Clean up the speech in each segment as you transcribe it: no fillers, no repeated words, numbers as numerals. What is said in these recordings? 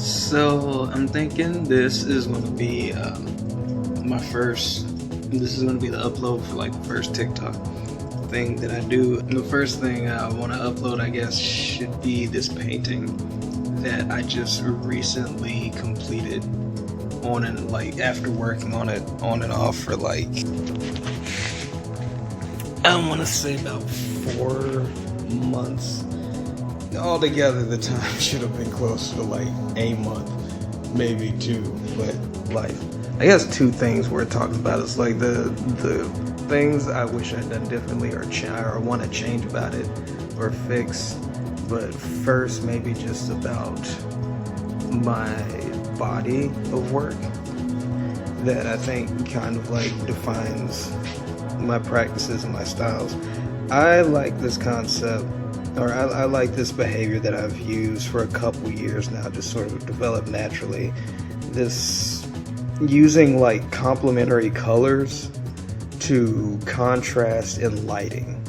So I'm thinking this is going to be my first. This is going to be the upload for like the first TikTok thing that I do. And the first thing I want to upload, I guess, should be this painting that I just recently completed on and like after working on it on and off for like I want to say about 4 months. Altogether, the time should have been closer to like a month, maybe 2. But like, I guess 2 things we're talking about is like the things I wish I'd done differently or want to change about it or fix. But first, maybe just about my body of work that I think kind of like defines my practices and my styles. I like this concept, or I like this behavior that I've used for a couple years now, just sort of developed naturally. This using like complementary colors to contrast in lighting.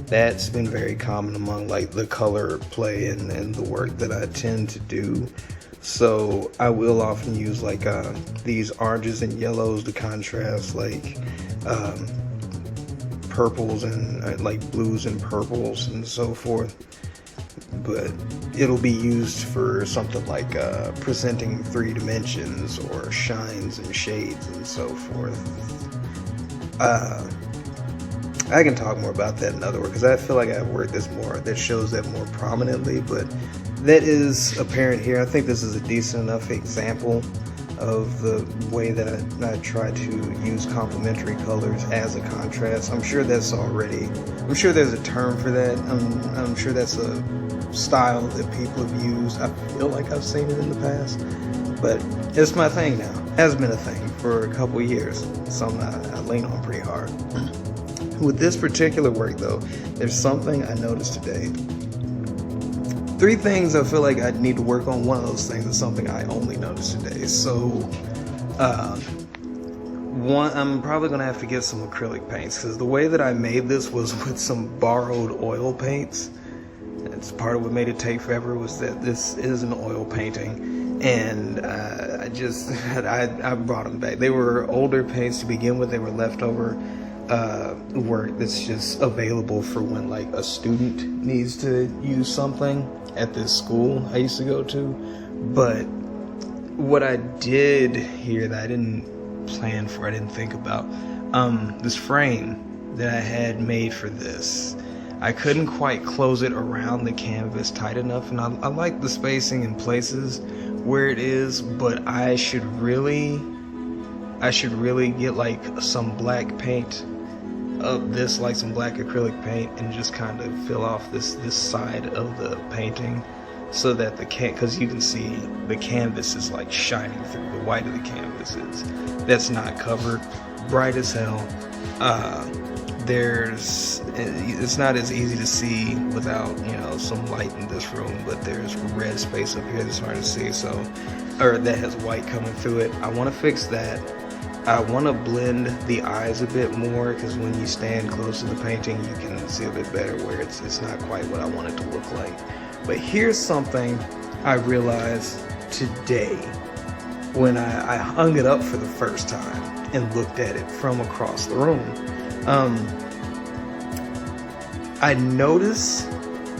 That's been very common among like the color play and the work that I tend to do. So I will often use like these oranges and yellows to contrast like purples and like blues and purples and so forth. But it'll be used for something like presenting 3 dimensions or shines and shades and so forth. I can talk more about that in other words, because I feel like I have work that shows that more prominently, but that is apparent here. I think this is a decent enough example of the way that I try to use complementary colors as a contrast. I'm sure there's a term for that. I'm sure that's a style that people have used. I feel like I've seen it in the past, but it's my thing now. It has been a thing for a couple years, something I lean on pretty hard. With this particular work though, there's something I noticed today. 3 things I feel like I need to work on. One of those things is something I only noticed today. So, one, I'm probably gonna have to get some acrylic paints, because the way that I made this was with some borrowed oil paints. That's part of what made it take forever, was that this is an oil painting, and I brought them back. They were older paints to begin with. They were leftover work that's just available for when like a student needs to use something at this school I used to go to. But what I did here that I didn't plan for, I didn't think about, this frame that I had made for this, I couldn't quite close it around the canvas tight enough, and I like the spacing in places where it is, but I should really get like some black paint of this, like some black acrylic paint, and just kind of fill off this side of the painting, so that because you can see the canvas is like shining through. The white of the canvas that's not covered, bright as hell. It's not as easy to see without some light in this room, but there's red space up here that's hard to see, or that has white coming through it. I want to fix that. I want to blend the eyes a bit more, because when you stand close to the painting you can see a bit better where it's not quite what I want it to look like. But here's something I realized today when I hung it up for the first time and looked at it from across the room. I noticed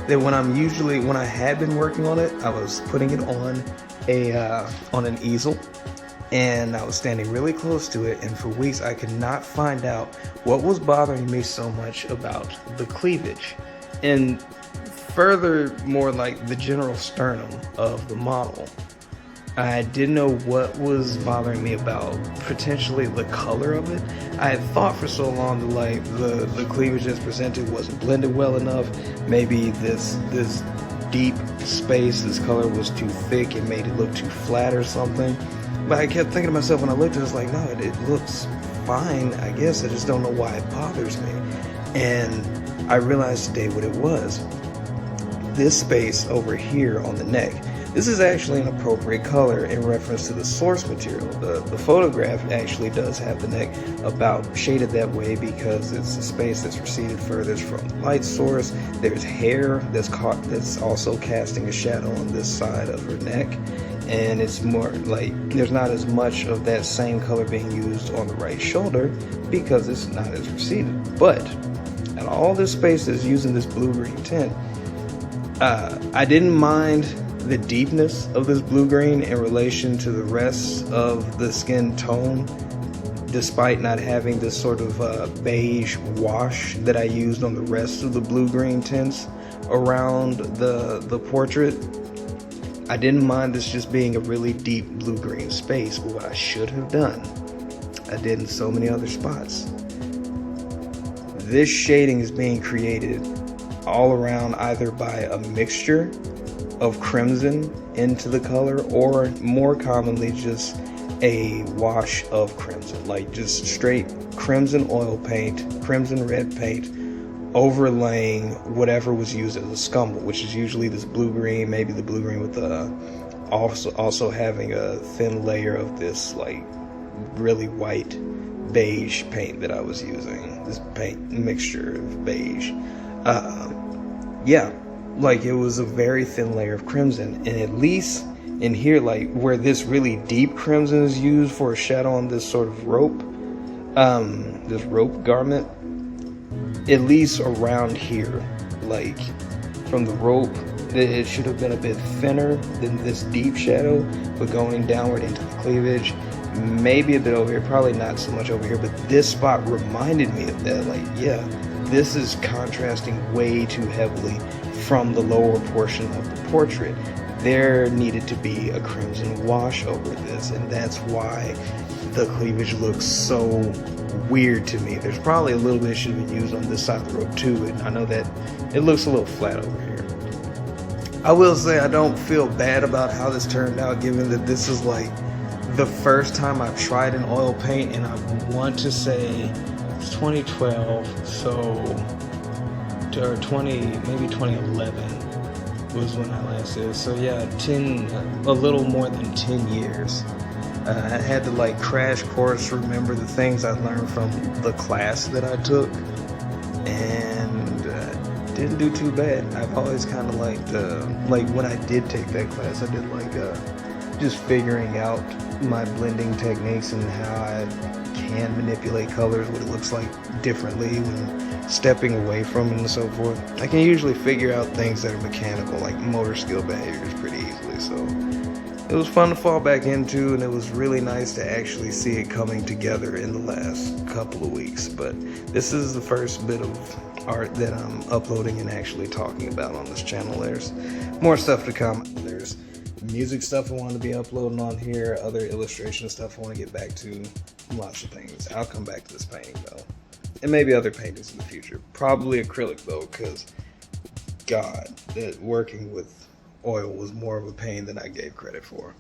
that when I had been working on it, I was putting it on an easel, and I was standing really close to it, and for weeks I could not find out what was bothering me so much about the cleavage, and furthermore like the general sternum of the model. I didn't know what was bothering me about potentially the color of it. I had thought for so long that like the cleavage that's presented wasn't blended well enough. Maybe this deep space, this color was too thick, it made it look too flat or something. But I kept thinking to myself when I looked at it, it's like, no, it looks fine, I guess. I just don't know why it bothers me. And I realized today what it was. This space over here on the neck, This is actually an appropriate color in reference to the source material. The photograph actually does have the neck about shaded that way because it's a space that's receded furthest from the light source. There's hair that's also casting a shadow on this side of her neck, and it's more like there's not as much of that same color being used on the right shoulder because it's not as receded. But and all this space is using this blue-green tint. I didn't mind the deepness of this blue-green in relation to the rest of the skin tone, despite not having this sort of beige wash that I used on the rest of the blue-green tints around the portrait. I didn't mind this just being a really deep blue-green space, but what I should have done, I did in so many other spots. This shading is being created all around either by a mixture of crimson into the color, or more commonly just a wash of crimson, like just straight crimson oil paint, crimson red paint, overlaying whatever was used as a scumble, which is usually this blue-green, maybe the blue-green with also having a thin layer of this like really white beige paint that I was using, this paint mixture of beige. Yeah, like it was a very thin layer of crimson, and at least in here, like where this really deep crimson is used for a shadow on this sort of rope, this rope garment, at least around here, like from the rope, it should have been a bit thinner than this deep shadow, but going downward into the cleavage, maybe a bit over here, probably not so much over here, but this spot reminded me of that. Like, yeah, this is contrasting way too heavily from the lower portion of the portrait. There needed to be a crimson wash over this, and that's why the cleavage looks so weird to me. There's probably a little bit should have been used on this side of the rope too, and I know that it looks a little flat over here. I will say I don't feel bad about how this turned out, given that this is like the first time I've tried an oil paint, and I want to say it's 2012, so or 2011 was when I last did it. So yeah, a little more than 10 years. I had to like crash course remember the things I learned from the class that I took, and didn't do too bad. I've always kind of liked, like when I did take that class, I did like just figuring out my blending techniques and how I can manipulate colors, what it looks like differently when stepping away from it and so forth. I can usually figure out things that are mechanical, like motor skill behaviors, pretty easily, so it was fun to fall back into, and it was really nice to actually see it coming together in the last couple of weeks. But this is the first bit of art that I'm uploading and actually talking about on this channel. There's more stuff to come. There's music stuff I want to be uploading on here, other illustration stuff I want to get back to, lots of things. I'll come back to this painting though, and maybe other paintings in the future. Probably acrylic though, because God, that working with oil was more of a pain than I gave credit for.